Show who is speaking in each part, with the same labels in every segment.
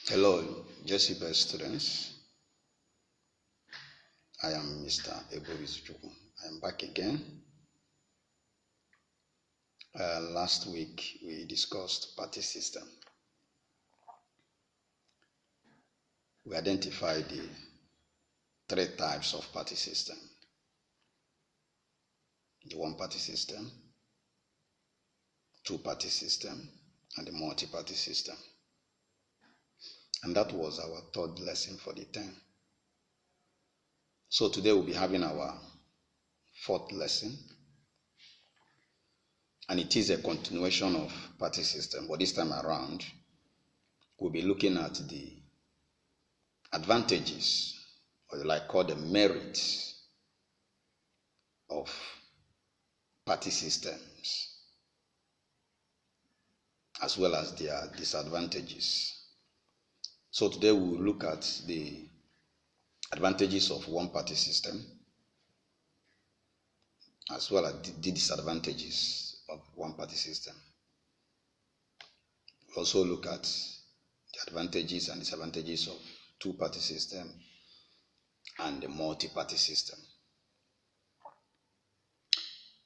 Speaker 1: Hello, Jesse Best students. I am Mr. Eborizuchukwu. I am back again. Last week we discussed party system. We identified the three types of party system: the one-party system, two-party system, and the multi-party system. And that was our third lesson for the term. So today we'll be having our fourth lesson, and it is a continuation of party system, but this time around we'll be looking at the advantages, or like call the merits of party systems, as well as their disadvantages. So today we'll look at the advantages of one-party system, as well as the disadvantages of one-party system. We'll also look at the advantages and disadvantages of two-party system and the multi-party system.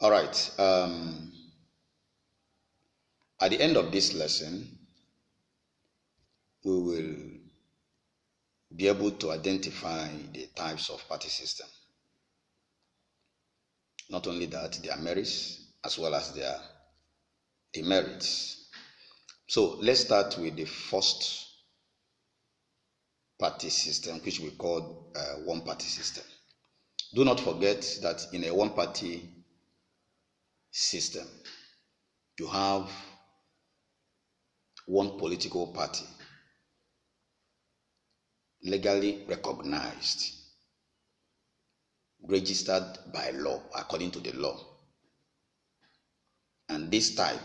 Speaker 1: All right. At the end of this lesson, we will be able to identify the types of party system. Not only that, their merits as well as their demerits. So let's start with the first party system, which we call one-party system. Do not forget that in a one-party system, you have one political party legally recognized, registered by law, according to the law. And this type,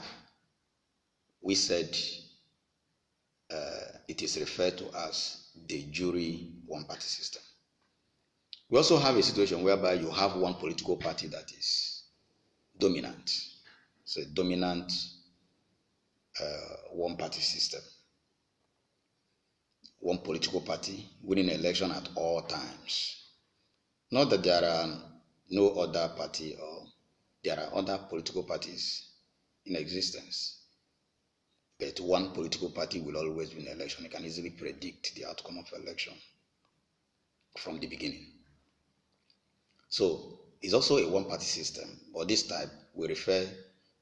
Speaker 1: we said it is referred to as de jure one-party system. We also have a situation whereby you have one political party that is dominant. It's a dominant one-party system. One political party winning an election at all times. Not that there are no other party or there are other political parties in existence, but one political party will always win an election. You can easily predict the outcome of election from the beginning. So it's also a one-party system, but this type we refer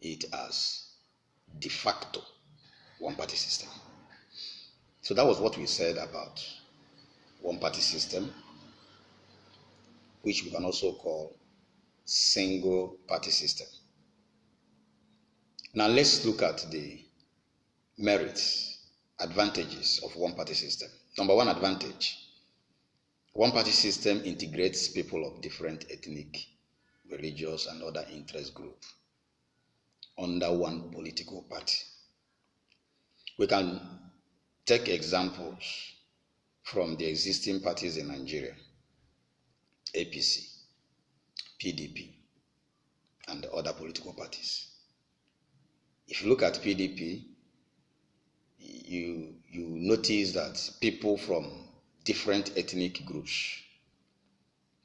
Speaker 1: it as de facto one-party system. So that was what we said about one-party system, which we can also call single-party system. Now let's look at the merits, advantages of one-party system. Number one advantage: one-party system integrates people of different ethnic, religious, and other interest groups under one political party. We can take examples from the existing parties in Nigeria: APC, PDP, and other political parties. If you look at PDP, you notice that people from different ethnic groups,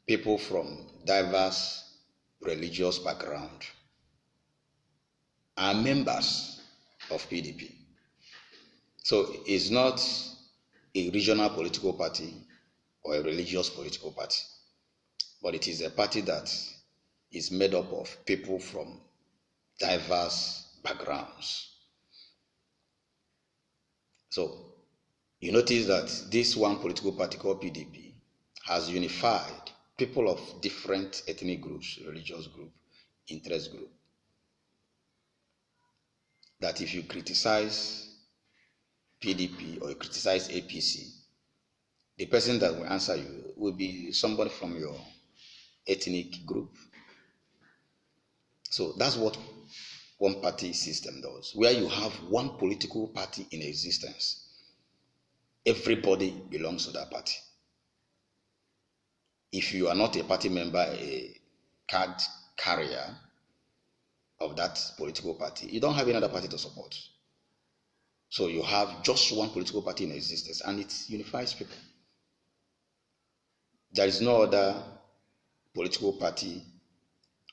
Speaker 1: people from diverse religious background are members of PDP. So it's not a regional political party or a religious political party, but it is a party that is made up of people from diverse backgrounds. So you notice that this one political party called PDP has unified people of different ethnic groups, religious group, interest group. That if you criticize PDP or you criticize APC, the person that will answer you will be somebody from your ethnic group. So that's what one party system does, where you have one political party in existence. Everybody belongs to that party. If you are not a party member, a card carrier of that political party, you don't have any other party to support. So you have just one political party in existence, and it unifies people. There is no other political party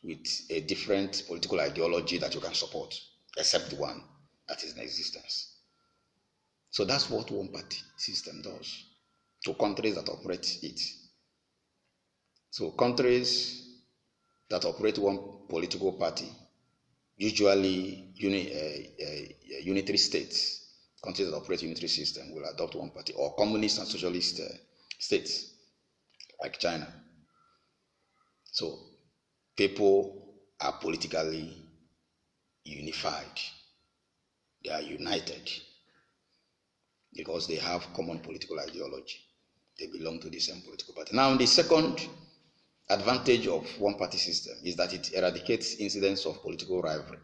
Speaker 1: with a different political ideology that you can support, except the one that is in existence. So that's what one party system does to countries that operate it. So countries that operate one political party, usually unitary states, countries that operate unitary system will adopt one party, or communist and socialist states like China. So people are politically unified. They are united because they have common political ideology. They belong to the same political party. Now, the second advantage of one-party system is that it eradicates incidents of political rivalry.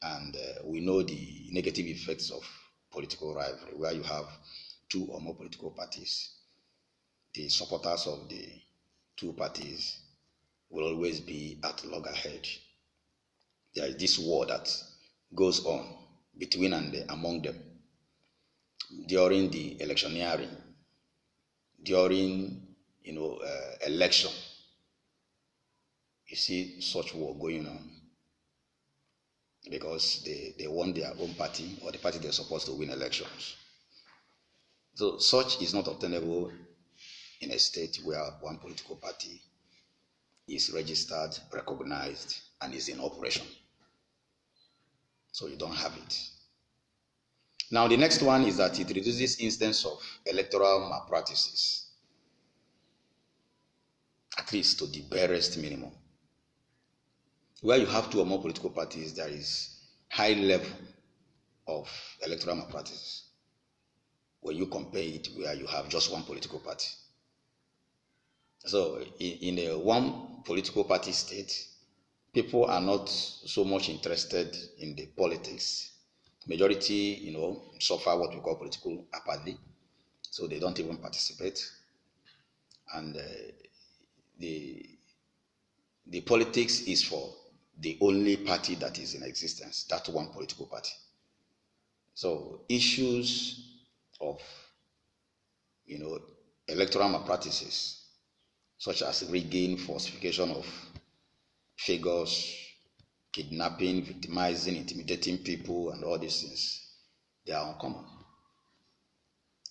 Speaker 1: And we know the negative effects of political rivalry, where you have two or more political parties. The supporters of the two parties will always be at loggerheads. There is this war that goes on between and among them during the electioneering, during election. You see such war going on because they want their own party or the party they're supposed to win elections. So such is not obtainable in a state where one political party is registered, recognized, and is in operation. So you don't have it. Now the next one is that it reduces instances of electoral malpractices, at least to the barest minimum. Where you have two or more political parties, there is high level of electoral malpractices when you compare it where you have just one political party. So in a one political party state, people are not so much interested in the politics. Majority, suffer what we call political apathy, so they don't even participate. And the politics is for the only party that is in existence, that one political party. So issues of, electoral malpractices, such as rigging, falsification of figures, kidnapping, victimizing, intimidating people, and all these things, they are uncommon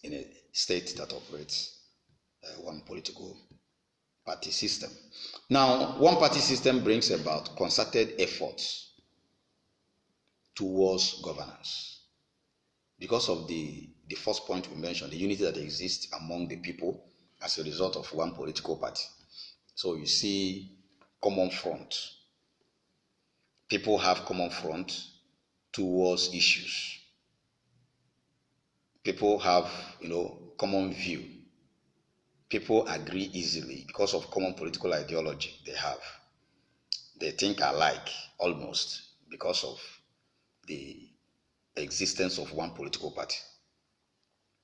Speaker 1: in a state that operates one political party system. Now, one party system brings about concerted efforts towards governance. Because of the first point we mentioned, the unity that exists among the people as a result of one political party. So you see common front. People have common front towards issues. People have, common view. People agree easily because of common political ideology they have. They think alike almost because of the existence of one political party.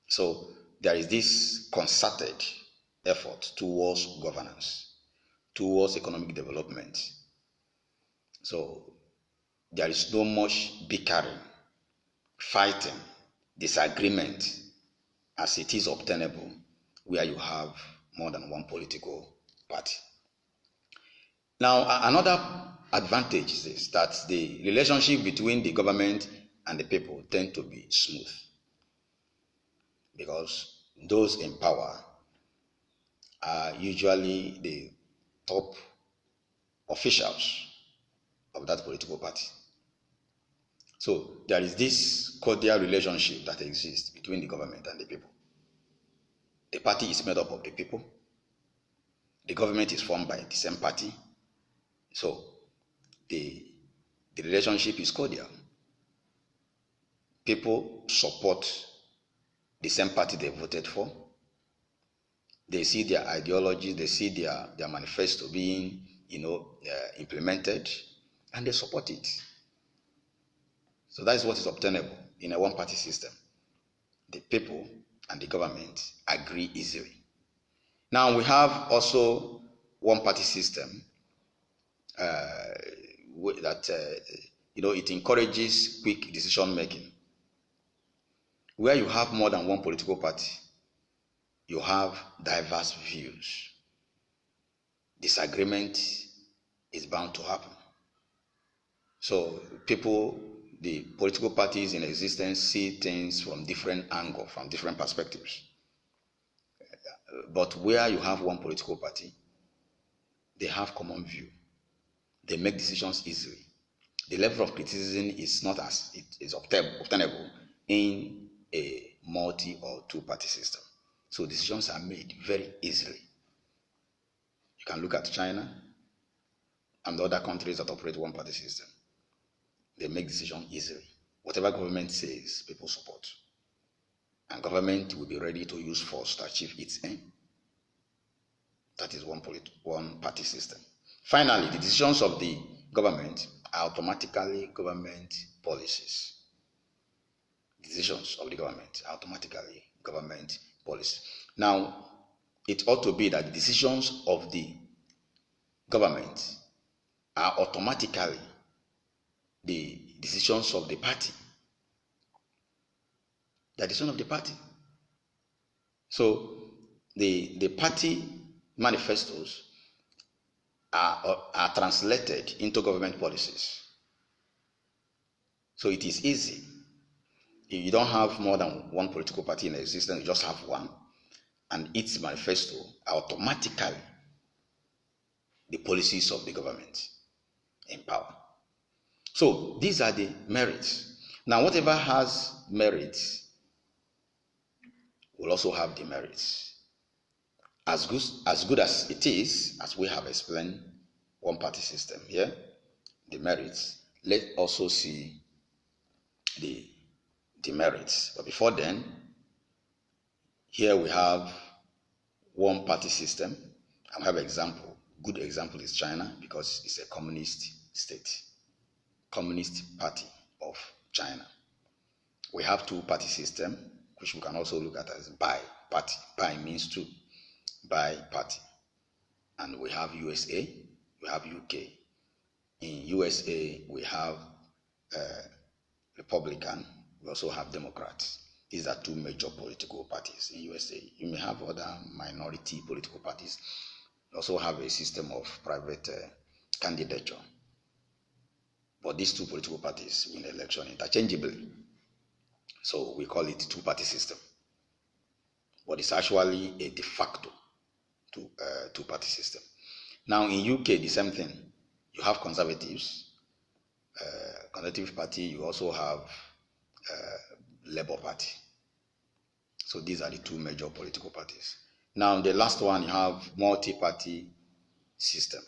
Speaker 1: So there is this concerted effort towards governance, towards economic development. So there is no much bickering, fighting, disagreement as it is obtainable where you have more than one political party. Now, another advantage is that the relationship between the government and the people tend to be smooth, because those in power are usually the top officials of that political party. So there is this cordial relationship that exists between the government and the people. The party is made up of the people. The government is formed by the same party. So the relationship is cordial. People support the same party they voted for. They see their ideology, they see their manifesto being, implemented, and they support it. So that is what is obtainable in a one-party system. The people and the government agree easily. Now we have also one-party system that it encourages quick decision making. Where you have more than one political party, you have diverse views. Disagreement is bound to happen. So the political parties in existence see things from different angles, from different perspectives. But where you have one political party, they have common view. They make decisions easily. The level of criticism is not as it is obtainable in a multi or two-party system. So decisions are made very easily. You can look at China and the other countries that operate one-party system. They make decisions easily. Whatever government says, people support. And government will be ready to use force to achieve its aim. That is one-party system. Finally, the decisions of the government are automatically government policies. Decisions of the government are automatically government policies. Now, it ought to be that the decisions of the government are automatically the decisions of the party. The decision of the party. So the party manifestos are translated into government policies. So it is easy. If you don't have more than one political party in existence, you just have one, and its manifesto are automatically the policies of the government in power. So these are the merits. Now, whatever has merits will also have demerits. As good as it is, as we have explained, one-party system here, the merits, let's also see the demerits. But before then, here we have one-party system. I have an example. Good example is China, because it's a communist state. Communist Party of China. We have two-party system, which we can also look at as bi-party. Bi means two. Bi-party. And we have USA, we have UK. In USA, we have Republican, we also have Democrats. These are two major political parties in USA. You may have other minority political parties. You also have a system of private candidature. But these two political parties win election interchangeably. So we call it two-party system. But it's actually a de facto two-party system. Now in UK, the same thing. You have conservatives, Conservative Party. You also have Labour Party. So these are the two major political parties. Now the last one, you have multi-party system.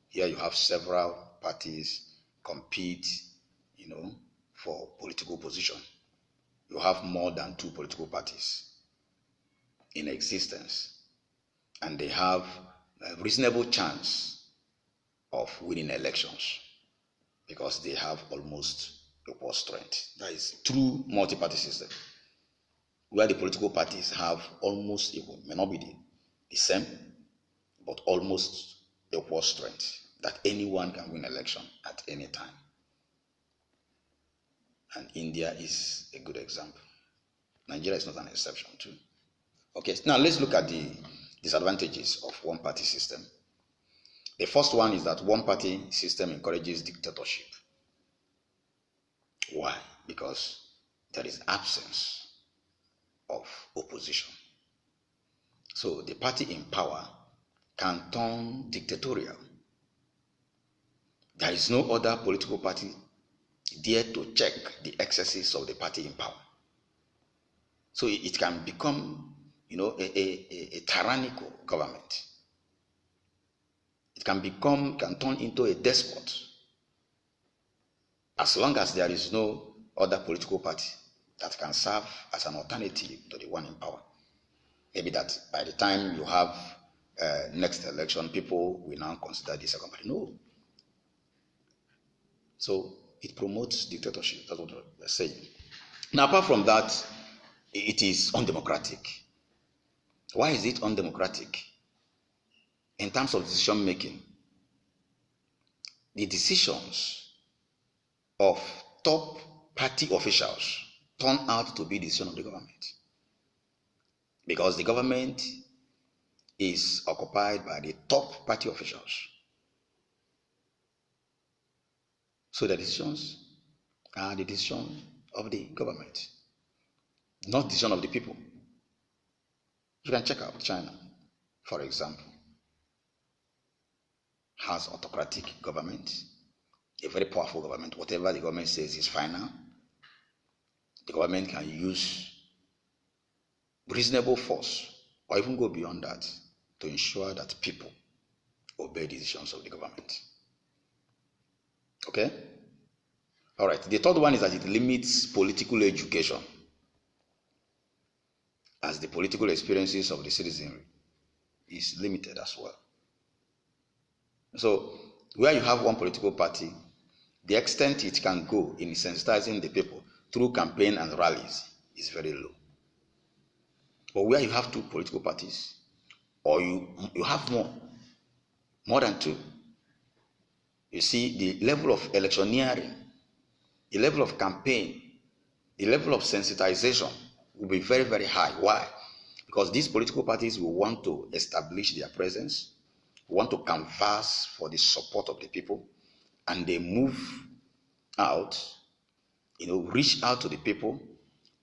Speaker 1: Here you have several parties compete, for political position. You have more than two political parties in existence, and they have a reasonable chance of winning elections because they have almost equal strength. That is true multi-party system, where the political parties have almost equal, may not be the same, but almost equal strength, that anyone can win election at any time. And India is a good example. Nigeria is not an exception too. Okay, now let's look at the disadvantages of one-party system. The first one is that one-party system encourages dictatorship. Why? Because there is absence of opposition. So the party in power can turn dictatorial. There is no other political party dare to check the excesses of the party in power. So it can become, a tyrannical government. It can turn into a despot, as long as there is no other political party that can serve as an alternative to the one in power. Maybe that by the time you have next election, people will now consider the second party. No. So it promotes dictatorship. That's what we're saying. Now, apart from that, it is undemocratic. Why is it undemocratic? In terms of decision making, the decisions of top party officials turn out to be the decision of the government. Because the government is occupied by the top party officials. So the decisions are the decision of the government, not the decision of the people. You can check out China, for example, has autocratic government, a very powerful government. Whatever the government says is final. The government can use reasonable force or even go beyond that to ensure that people obey decisions of the government. Okay? All right. The third one is that it limits political education, as the political experiences of the citizenry is limited as well. So, where you have one political party, the extent it can go in sensitizing the people through campaign and rallies is very low. But where you have two political parties, or you have more than two, you see the level of electioneering, the level of campaign, the level of sensitization will be very, very high. Why? Because these political parties will want to establish their presence, want to canvass for the support of the people, and they move out, reach out to the people,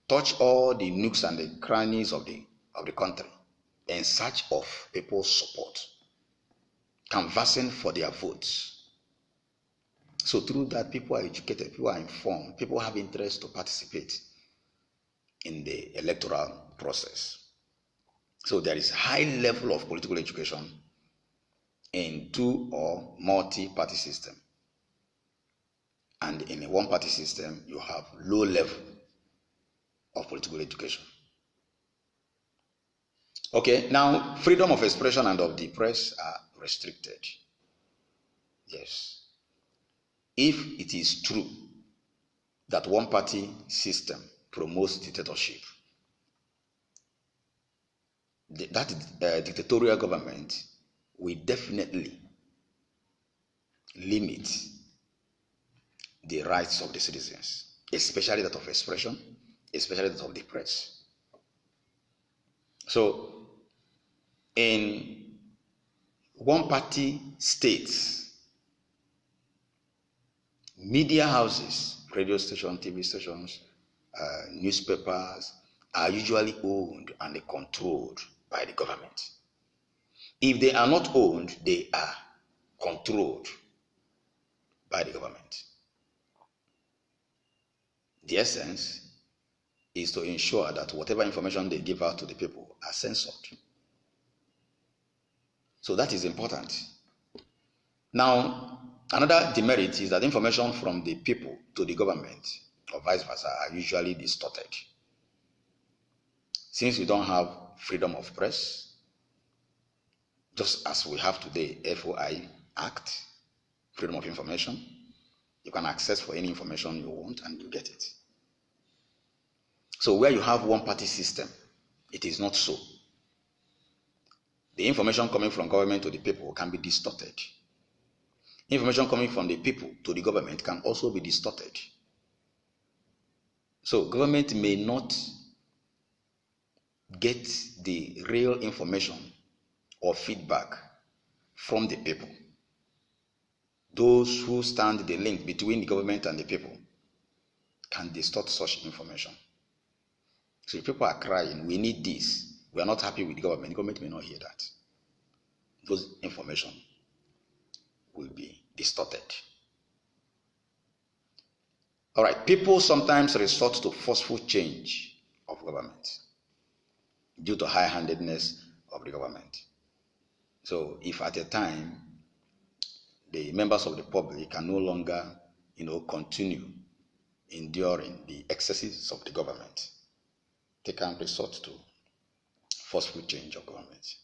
Speaker 1: touch all the nooks and the crannies of the country in search of people's support, canvassing for their votes. So through that, people are educated, people are informed, people have interest to participate in the electoral process. So there is high level of political education in two or multi-party system. And in a one-party system, you have low level of political education. Okay, now freedom of expression and of the press are restricted. Yes. If it is true that one-party system promotes dictatorship, that dictatorial government will definitely limit the rights of the citizens, especially that of expression, especially that of the press. So, in one-party states, media houses, radio stations, TV stations, newspapers are usually owned and controlled by the government. If they are not owned, they are controlled by the government. The essence is to ensure that whatever information they give out to the people are censored. So that is important. Now, another demerit is that information from the people to the government, or vice versa, are usually distorted. Since we don't have freedom of press, just as we have today, FOI Act, Freedom of Information, you can access for any information you want and you get it. So where you have one-party system, it is not so. The information coming from government to the people can be distorted. Information coming from the people to the government can also be distorted. So government may not get the real information or feedback from the people. Those who stand the link between the government and the people can distort such information. So if people are crying, we need this, we are not happy with the government may not hear that. Those information will be distorted. All right, people sometimes resort to forceful change of government due to high-handedness of the government. So if at a time the members of the public can no longer, continue enduring the excesses of the government, they can resort to forceful change of government.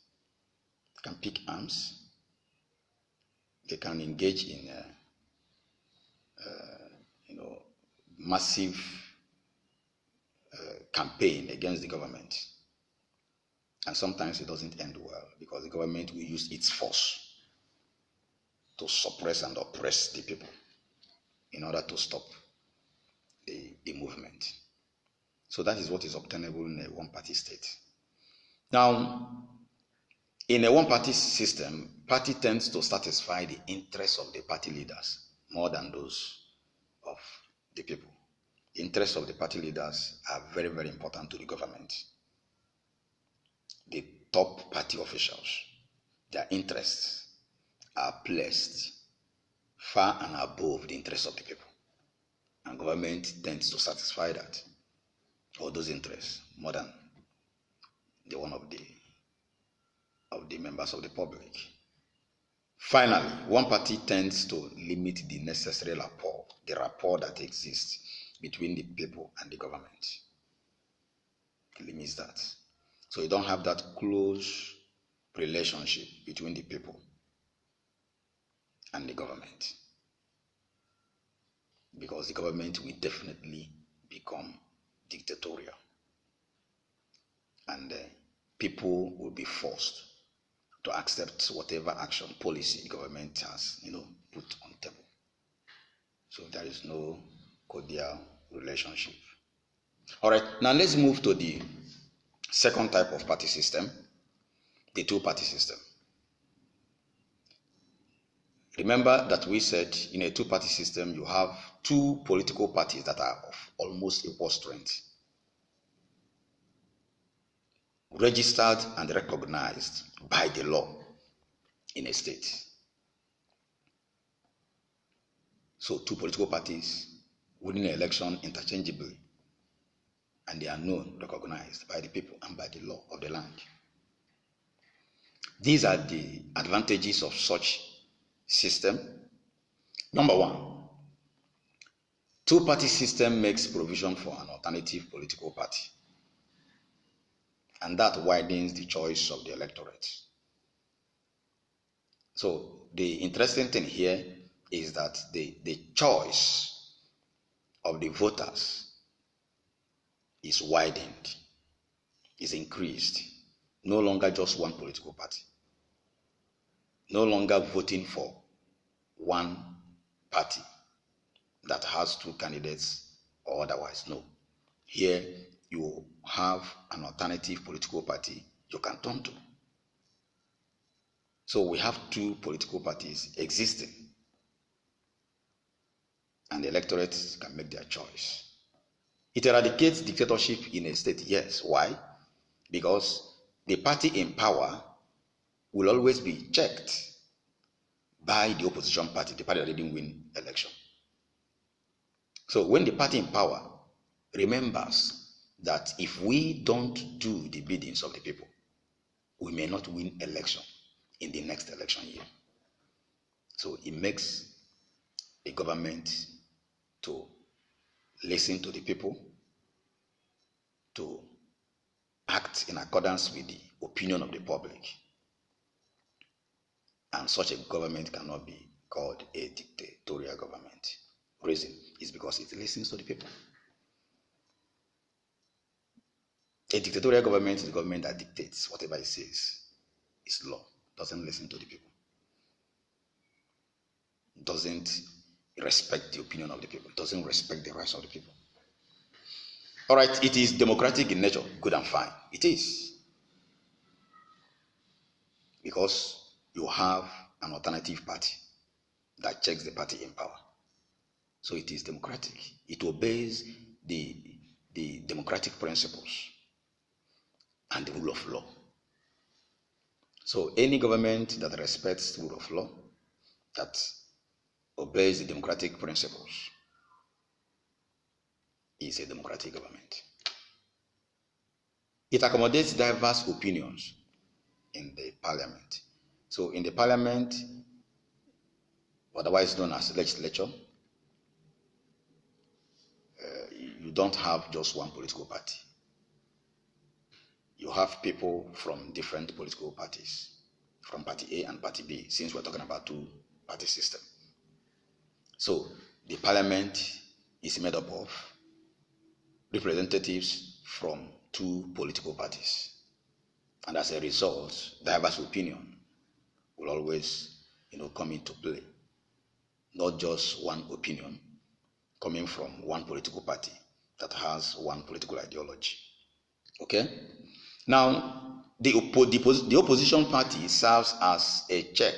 Speaker 1: They can pick arms. They can engage in massive campaign against the government. And sometimes it doesn't end well because the government will use its force to suppress and oppress the people in order to stop the movement. So that is what is obtainable in a one-party state. Now, in a one-party system, party tends to satisfy the interests of the party leaders more than those of the people. The interests of the party leaders are very, very important to the government. The top party officials, their interests are placed far and above the interests of the people. And government tends to satisfy that, or those interests, more than the one of the members of the public. Finally, one party tends to limit the necessary rapport, the rapport that exists between the people and the government. It limits that. So you don't have that close relationship between the people and the government, because the government will definitely become dictatorial, and people will be forced to accept whatever action policy the government has, put on table. So there is no cordial relationship. All right, now let's move to the second type of party system, the two-party system. Remember that we said in a two-party system you have two political parties that are of almost equal strength, registered and recognized by the law in a state. So two political parties winning an election interchangeably, and they are known, recognized by the people and by the law of the land. These are the advantages of such system. Number one, two-party system makes provision for an alternative political party, and that widens the choice of the electorate. So the interesting thing here is that the choice of the voters is widened, is increased. No longer just one political party. No longer voting for one party that has two candidates or otherwise. No. Here you have an alternative political party you can turn to. So we have two political parties existing, and the electorate can make their choice. It eradicates dictatorship in a state, yes. Why? Because the party in power will always be checked by the opposition party, the party that didn't win election. So when the party in power remembers that if we don't do the biddings of the people, we may not win election in the next election year. So it makes the government to listen to the people, to act in accordance with the opinion of the public. And such a government cannot be called a dictatorial government. Reason is because it listens to the people. A dictatorial government is a government that dictates whatever it says is law, doesn't listen to the people, doesn't respect the opinion of the people, doesn't respect the rights of the people. All right, it is democratic in nature, good and fine. It is. Because you have an alternative party that checks the party in power. So it is democratic. It obeys the democratic principles and the rule of law. So any government that respects the rule of law, that obeys the democratic principles, is a democratic government. It accommodates diverse opinions in the parliament. So in the parliament, otherwise known as legislature, you don't have just one political party. You have people from different political parties, from party A and party B, since we're talking about two-party system. So the parliament is made up of representatives from two political parties. And as a result, diverse opinion will always, come into play. Not just one opinion coming from one political party that has one political ideology. Okay? Now, the opposition party serves as a check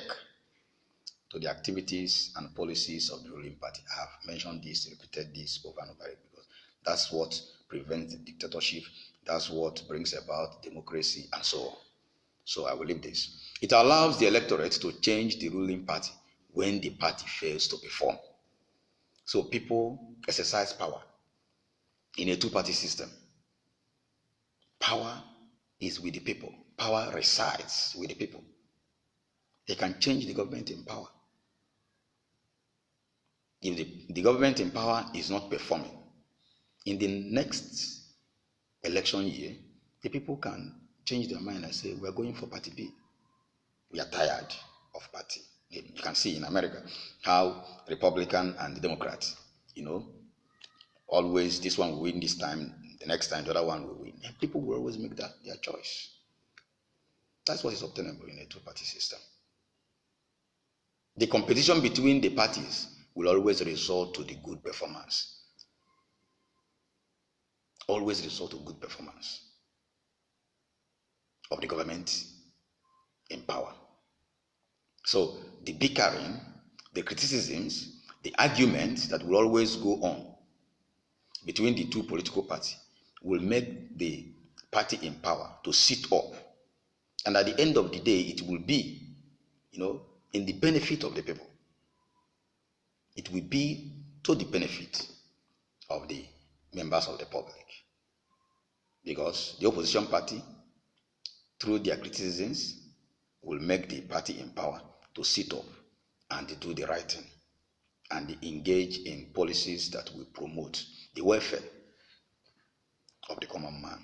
Speaker 1: to the activities and policies of the ruling party. I have mentioned this, repeated this over and over again, because that's what prevents the dictatorship, that's what brings about democracy, and so on. So I will leave this. It allows the electorate to change the ruling party when the party fails to perform. So people exercise power in a two-party system. Power is with the people. Power resides with the people. They can change the government in power. If the government in power is not performing, in the next election year, the people can change their mind and say, we're going for party B. We are tired of party. You can see in America how Republican and the Democrats, always this one will win this time, the next time the other one will win. And people will always make that their choice. That's what is obtainable in a two-party system. The competition between the parties will always result to the good performance. Always result to good performance of the government in power. So the bickering, the criticisms, the arguments that will always go on between the two political parties will make the party in power to sit up. And at the end of the day, it will be, in the benefit of the people. It will be to the benefit of the members of the public. Because the opposition party, through their criticisms, will make the party in power to sit up and do the right thing and engage in policies that will promote the welfare of the common man.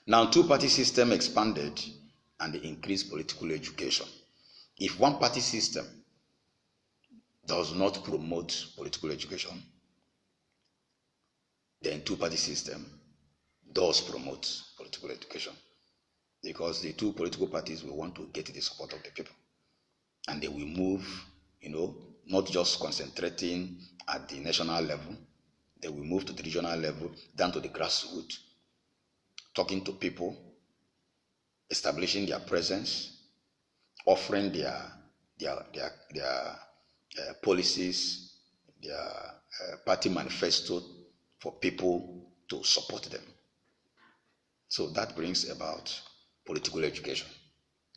Speaker 1: Now, two-party system expanded and increased political education. If one-party system does not promote political education, then two-party system does promote political education, because the two political parties will want to get the support of the people, and they will move, not just concentrating at the national level, they will move to the regional level, down to the grassroots, talking to people, establishing their presence, offering their policies, their party manifesto for people to support them. So that brings about political education,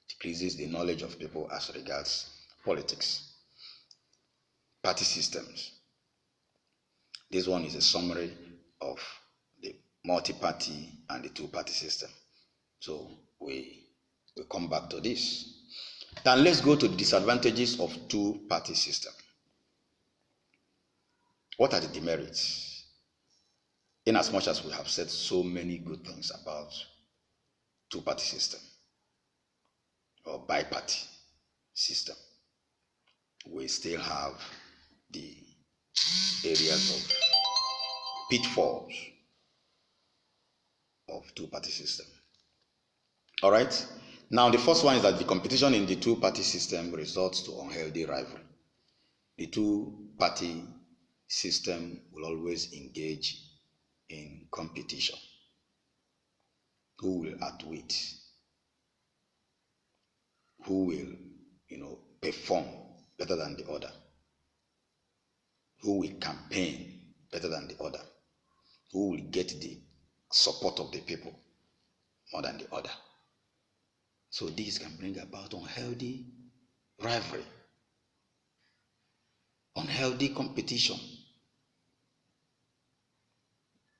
Speaker 1: decreases the knowledge of people as regards politics. Party systems. This one is a summary of the multi-party and the two-party system. So we come back to this. Then let's go to the disadvantages of two-party system. What are the demerits? In as much as we have said so many good things about two-party system or bi-party system, we still have the areas of pitfalls of two-party system. All right? Now, the first one is that the competition in the two-party system results to unhealthy rivalry. The two-party system will always engage in competition. Who will outwit? Who will, perform better than the other? Who will campaign better than the other? Who will get the support of the people more than the other? So this can bring about unhealthy rivalry, unhealthy competition.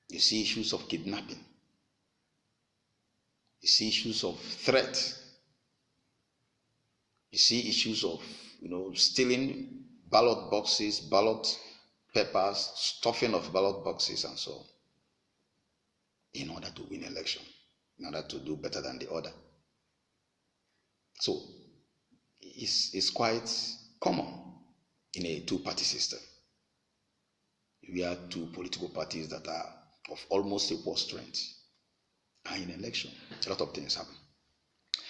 Speaker 1: You see issues of kidnapping. You see issues of threat. You see issues of, stealing ballot boxes, ballot papers, stuffing of ballot boxes, and so on, in order to win election, in order to do better than the other. So it's quite common in a two-party system. We have two political parties that are of almost equal strength, and in election, a lot of things happen.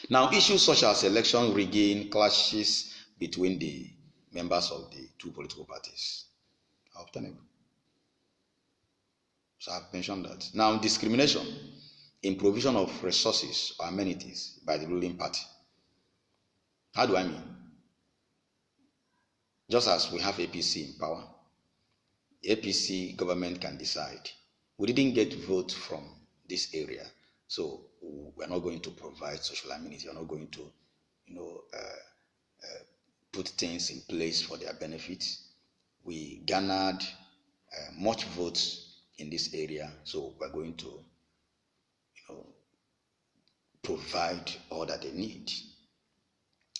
Speaker 1: Now, issues such as election rigging, clashes between the members of the two political parties are obtainable. So I've mentioned that. Now, discrimination in provision of resources or amenities by the ruling party. How do I mean? Just as we have APC in power, the APC government can decide, we didn't get vote from this area, so we're not going to provide social amenities. We're not going to, put things in place for their benefit. We garnered much votes in this area, so we're going to, provide all that they need.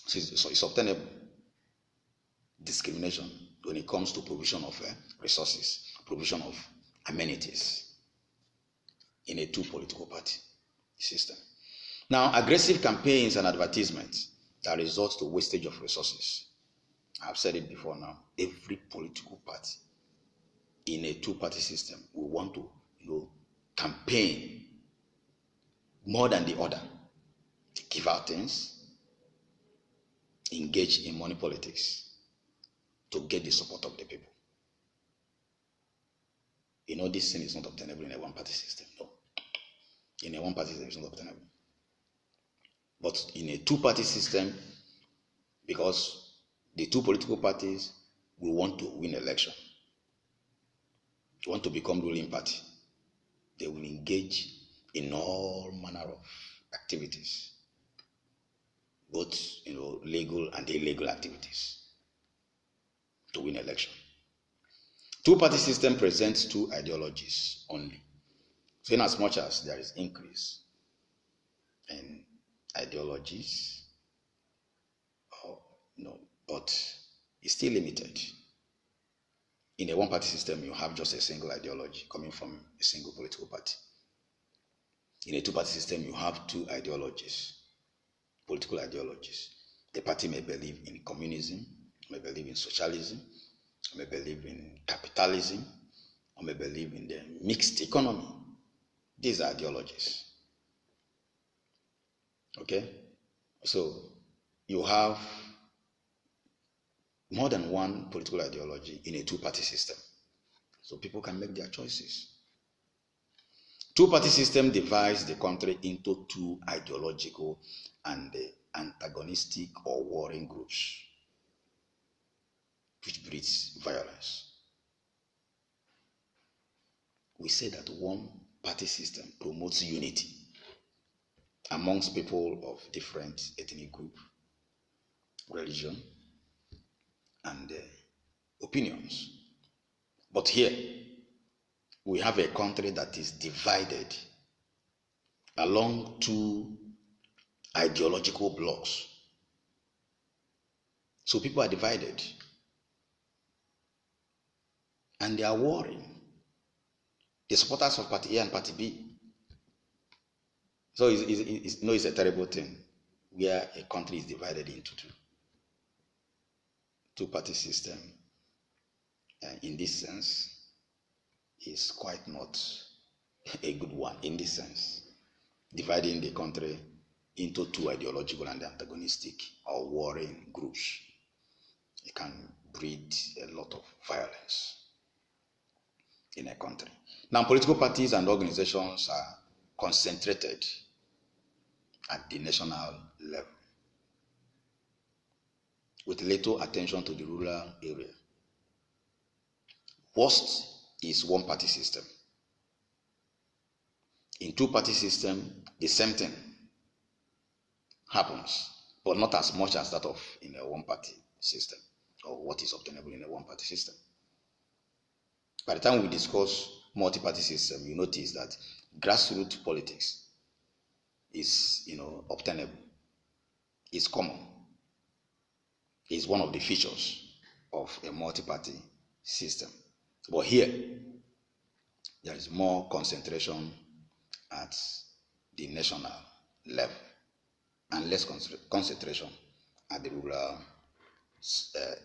Speaker 1: So it's obtainable. Discrimination when it comes to provision of resources, provision of amenities in a two political party system. Now, aggressive campaigns and advertisements that result to wastage of resources. I've said it before now. Every political party in a two-party system will want to, campaign more than the other to give out things, engage in money politics to get the support of the people. This thing is not obtainable in a one-party system. No. In a one-party system, it's not obtainable. But in a two-party system, because the two political parties will want to win election, want to become ruling party, they will engage in all manner of activities, both legal and illegal activities, to win election. Two-party system presents two ideologies only. So in as much as there is increase in ideologies, but it's still limited. In a one-party system, you have just a single ideology coming from a single political party. In a two-party system, you have two ideologies, political ideologies. The party may believe in communism, may believe in socialism, may believe in capitalism, or may believe in the mixed economy. These are ideologies. Okay? So you have more than one political ideology in a two-party system. So people can make their choices. Two-party system divides the country into two ideological and antagonistic or warring groups, which breeds violence. We say that one-party system promotes unity amongst people of different ethnic group, religion, and opinions. But here, we have a country that is divided along two ideological blocks. So people are divided, and they are warring. The supporters of Party A and Party B. So it's a terrible thing where a country is divided into two. Two-party system, in this sense, is quite not a good one in this sense. Dividing the country into two ideological and antagonistic or warring groups. It can breed a lot of violence in a country. Now, political parties and organizations are concentrated at the national level, with little attention to the rural area. Worst is one-party system. In two-party system, the same thing happens, but not as much as that of in a one-party system, or what is obtainable in a one-party system. By the time we discuss multi-party system, you notice that grassroots politics is, obtainable, is common, is one of the features of a multi-party system. But here, there is more concentration at the national level and less concentration at the rural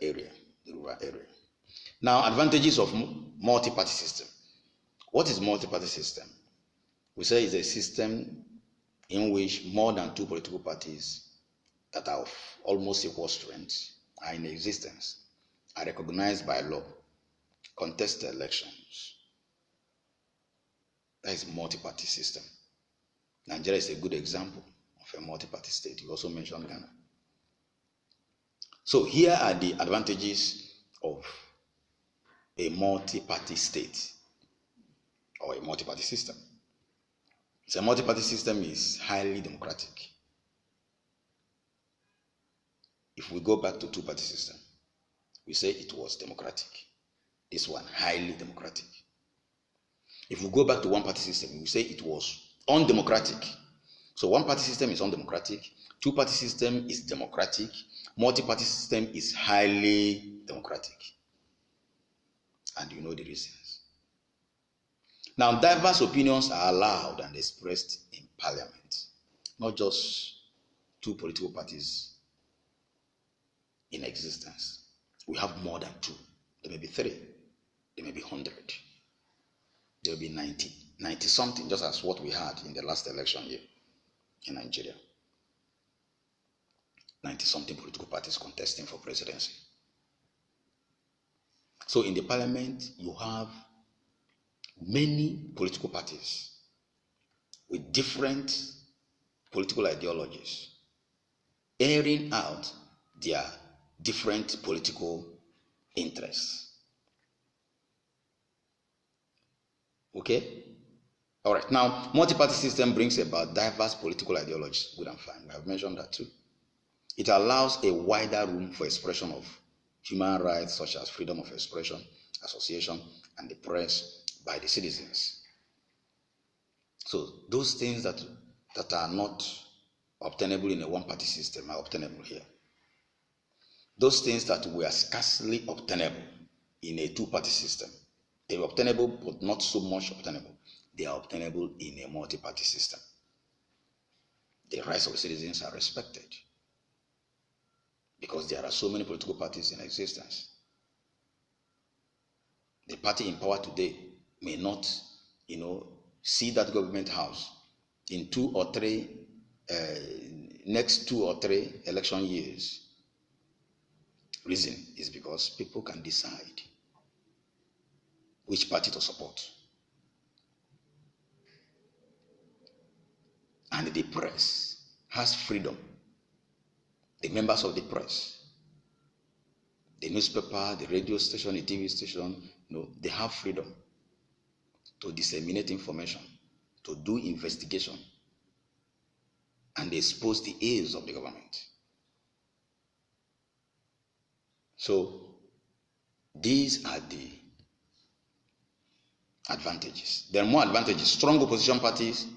Speaker 1: area. Now, advantages of multi-party system. What is multi-party system? We say it's a system in which more than two political parties that are of almost equal strength are in existence, are recognized by law, contest elections, That is multi-party system. Nigeria is a good example of a multi-party state. You also mentioned Ghana. So here are the advantages of a multi-party state or a multi-party system. So a multi-party system is highly democratic. If we go back to two-party system, we say it was democratic. This one, highly democratic. If we go back to one-party system, we say it was undemocratic. So one-party system is undemocratic, two-party system is democratic, multi-party system is highly democratic. And you know the reasons. Now, diverse opinions are allowed and expressed in parliament, not just two political parties in existence. We have more than two. There may be 3, there may be 100, there will be 90 something, just as what we had in the last election year in Nigeria. 90 something political parties contesting for presidency. So in the parliament, you have many political parties with different political ideologies airing out their different political interests. Okay? All right. Now, multi-party system brings about diverse political ideologies. Good and fine. We have mentioned that too. It allows a wider room for expression of human rights such as freedom of expression, association, and the press by the citizens. So those things that are not obtainable in a one-party system are obtainable here. Those things that were scarcely obtainable in a two-party system, they were obtainable but not so much obtainable. They are obtainable in a multi-party system. The rights of citizens are respected because there are so many political parties in existence. The party in power today may not, see that government house in next 2 or 3 election years. Reason is because people can decide which party to support. And the press has freedom. The members of the press, the newspaper, the radio station, the TV station, they have freedom to disseminate information, to do investigation, and expose the ills of the government. So these are the advantages. There are more advantages. Strong opposition parties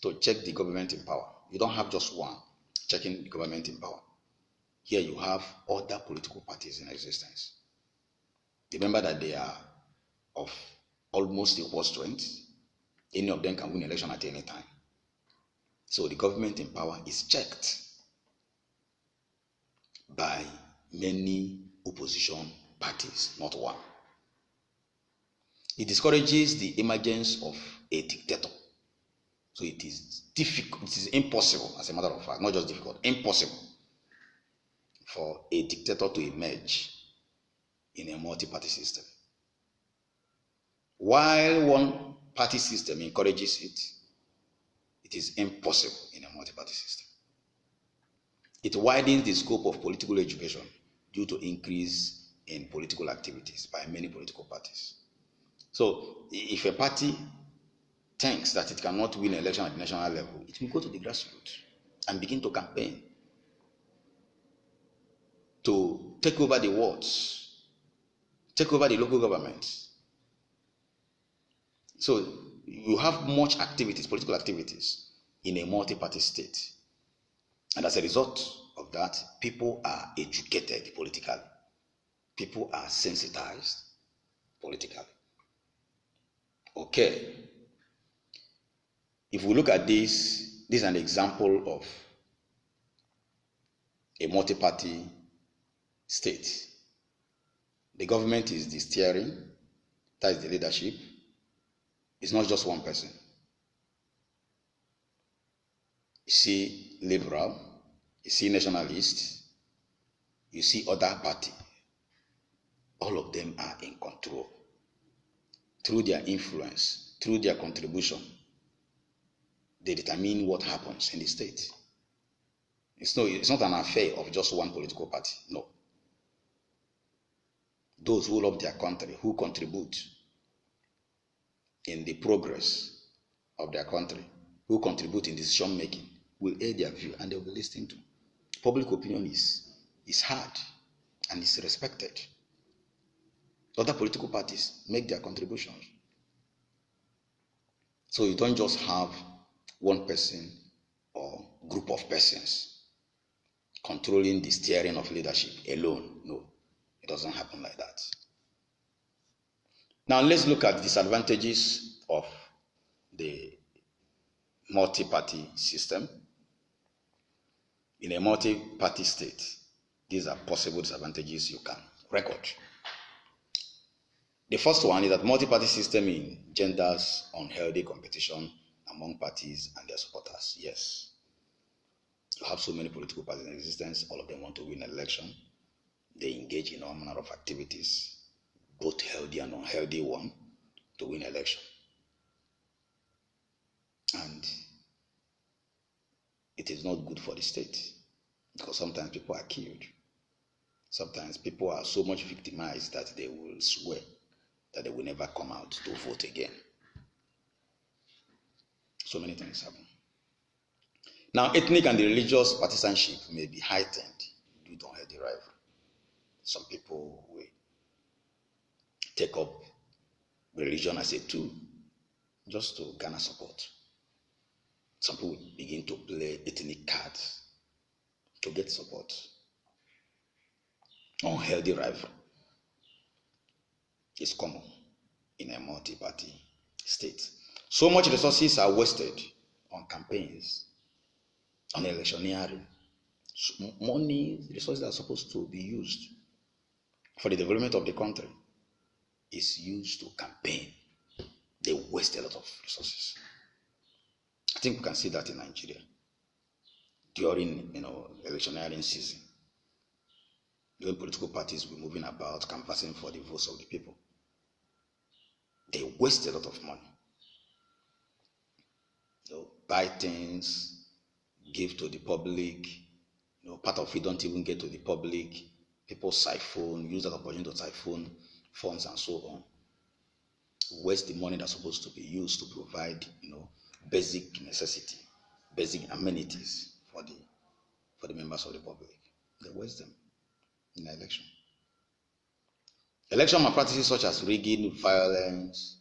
Speaker 1: to check the government in power. You don't have just one checking the government in power. Here you have other political parties in existence. Remember that they are of almost equal strength. Any of them can win election at any time. So the government in power is checked by many opposition parties, not one. It discourages the emergence of a dictator. So it is difficult, it is impossible, as a matter of fact, not just difficult, impossible for a dictator to emerge in a multi-party system. While one-party system encourages it, it is impossible in a multi-party system. It widens the scope of political education due to increase in political activities by many political parties. So if a party thinks that it cannot win an election at the national level, it will go to the grassroots and begin to campaign to take over the wards, take over the local governments. So you have much activities, political activities, in a multi-party state. And as a result of that, people are educated politically. People are sensitized politically. Okay. If we look at this is an example of a multi-party state. The government is the steering, that is the leadership. It's not just one person. You see liberal, you see nationalist, you see other party. All of them are in control through their influence through their contribution, they determine what happens in the state. It's not an affair of just one political party. No. Those who love their country, who contribute in the progress of their country, who contribute in decision making, will air their view and they will be listened to. Public opinion is heard and is respected. Other political parties make their contributions. So you don't just have one person or group of persons controlling the steering of leadership alone. No, it doesn't happen like that. Now let's look at the disadvantages of the multi-party system. In a multi-party state, these are possible disadvantages you can record. The first one is that multi-party system engenders unhealthy competition among parties and their supporters. Yes. You have so many political parties in existence, all of them want to win an election. They engage in all manner of activities, both healthy and unhealthy one, to win election. And it is not good for the state because sometimes people are killed. Sometimes people are so much victimized that they will swear that they will never come out to vote again. So many things happen. Now, ethnic and religious partisanship may be heightened due to unhealthy rivalry. Some people will take up religion as a tool just to garner support. Some people begin to play ethnic cards to get support. Unhealthy rivalry is common in a multi-party state. So much resources are wasted on campaigns, on electioneering. Money, resources that are supposed to be used for the development of the country is used to campaign. They waste a lot of resources. I think we can see that in Nigeria during electioneering season. When political parties were moving about canvassing for the votes of the people, they waste a lot of money. Buy things, give to the public. Part of it don't even get to the public. People siphon, use that opportunity to siphon funds and so on. Waste the money that's supposed to be used to provide, basic necessity, basic amenities for the members of the public. They waste them in the election. Election malpractices such as rigging, violence,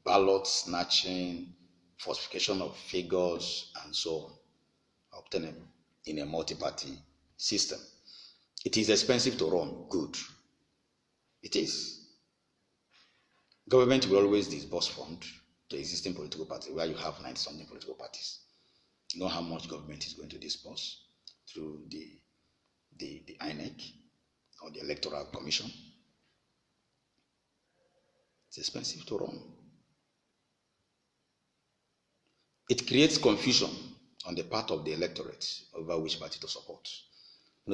Speaker 1: ballot snatching, falsification of figures, and so on, are obtained in a multi-party system. It is expensive to run. Good. It is. Government will always disburse funds to existing political parties where you have 90-something political parties. You know how much government is going to disburse through the INEC or the Electoral Commission. It's expensive to run. It creates confusion on the part of the electorate over which party to support.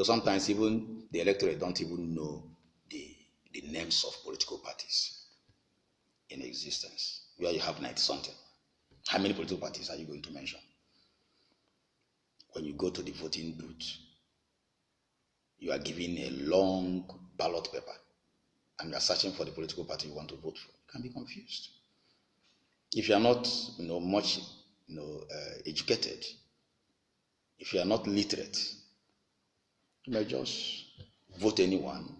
Speaker 1: Sometimes even the electorate don't even know the names of political parties in existence, where you have 90-something. How many political parties are you going to mention? When you go to the voting booth, you are given a long ballot paper and you are searching for the political party you want to vote for. You can be confused. If you are not much educated, if you are not literate, you may just vote anyone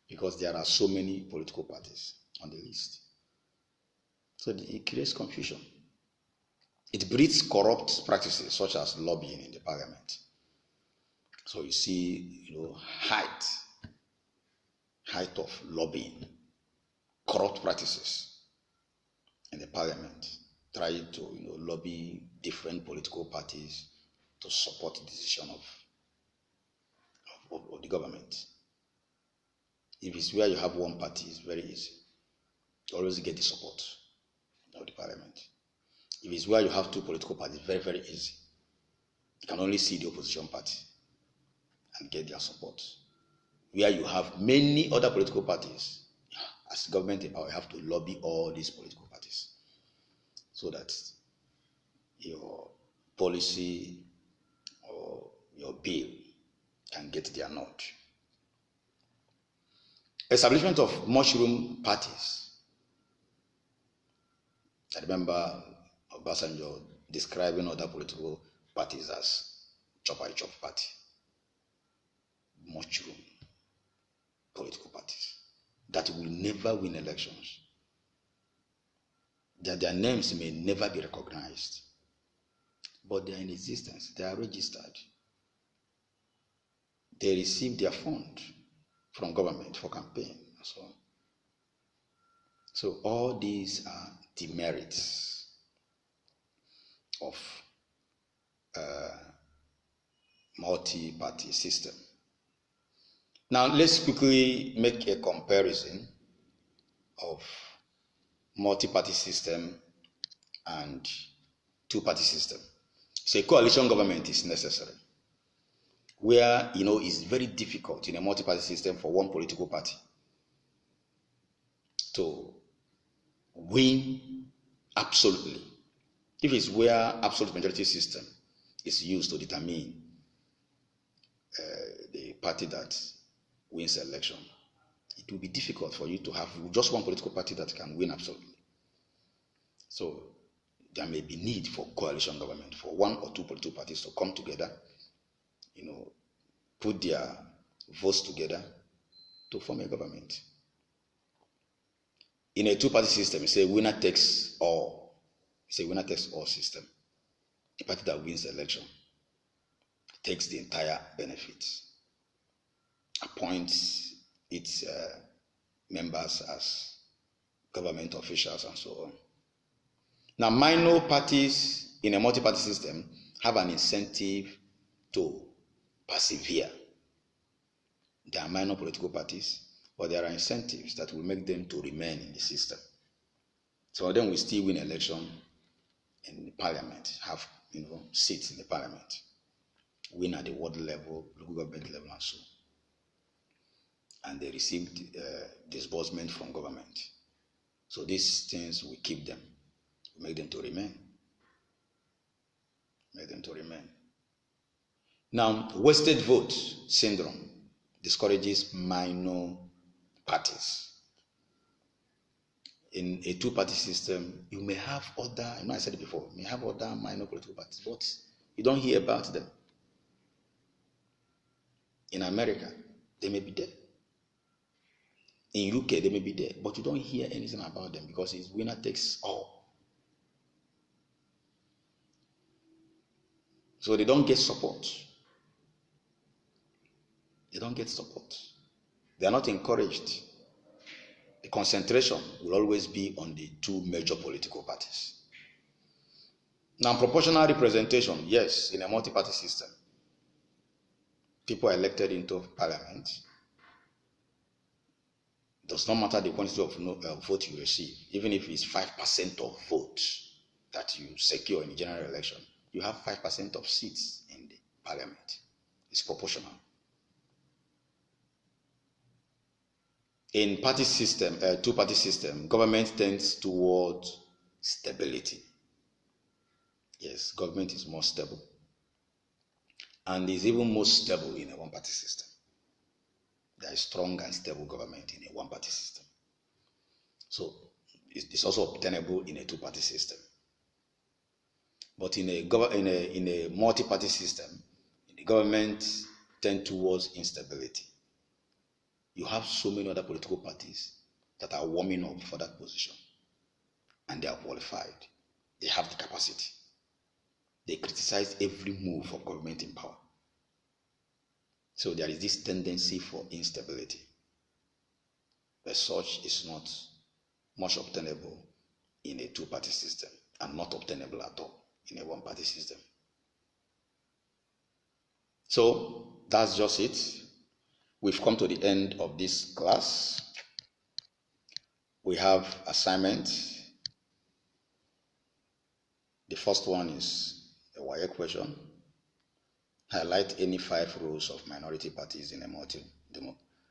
Speaker 1: because there are so many political parties on the list. So it creates confusion. It breeds corrupt practices such as lobbying in the parliament. So you see, height of lobbying, corrupt practices in the parliament, trying to lobby different political parties to support the decision of the government. If it's where you have one party, it's very easy. You always get the support of the parliament. If it's where you have two political parties, very, very easy. You can only see the opposition party and get their support. Where you have many other political parties, as government in power, you have to lobby all these political parties so that your policy or your bill can get their nod. Establishment of mushroom parties. I remember Obasanjo describing other political parties as chop-I-chop party. Mushroom political parties that will never win elections, that their names may never be recognized, but they are in existence, they are registered, they receive their fund from government for campaign and so on. So all these are demerits of multi-party system. Now let's quickly make a comparison of multi-party system and two-party system. So a coalition government is necessary, where it's very difficult in a multi-party system for one political party to win absolutely. If it's where absolute majority system is used to determine the party that wins election, it will be difficult for you to have just one political party that can win absolutely. So there may be need for coalition government, for one or two political parties to come together, put their votes together to form a government. In a two-party system, it's a winner takes all. It's a winner takes all system. The party that wins the election takes the entire benefits, appoints its members as government officials and so on. Now, minor parties in a multi-party system have an incentive to persevere. There are minor political parties, but there are incentives that will make them to remain in the system. So then we still win election in the parliament, have seats in the parliament, win at the ward level, local government level and so on. And they receive disbursement from government. So these things will keep them, make them to remain. Make them to remain. Now, wasted vote syndrome discourages minor parties. In a two-party system, you may have other, I said it before, you may have other minor political parties, but you don't hear about them. In America, they may be there. In UK, they may be there, but you don't hear anything about them because it's winner takes all. So they don't get support. They don't get support. They are not encouraged. The concentration will always be on the two major political parties. Now, proportional representation, yes, in a multi-party system, people are elected into parliament. It does not matter the quantity of vote you receive, even if it's 5% of votes that you secure in the general election, you have 5% of seats in the parliament. It's proportional. In party system, two-party system, government tends towards stability. Yes, government is more stable. And is even more stable in a one-party system. There is strong and stable government in a one-party system. So it's also obtainable in a two-party system. But in a multi-party system, the government tends towards instability. You have so many other political parties that are warming up for that position. And they are qualified. They have the capacity. They criticize every move of government in power. So there is this tendency for instability. But such is not much obtainable in a two-party system and not obtainable at all in a one-party system. So that's just it. We've come to the end of this class. We have assignments. The first one is a WAEC question. Highlight any 5 rules of minority parties in a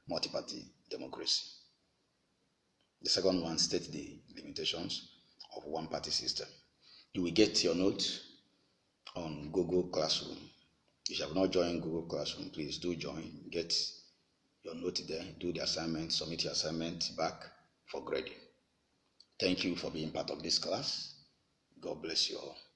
Speaker 1: multi-party democracy. The second one states the limitations of one-party system. You will get your note on Google Classroom. If you have not joined Google Classroom, please do join. Get your note there, do the assignment, submit your assignment back for grading. Thank you for being part of this class. God bless you all.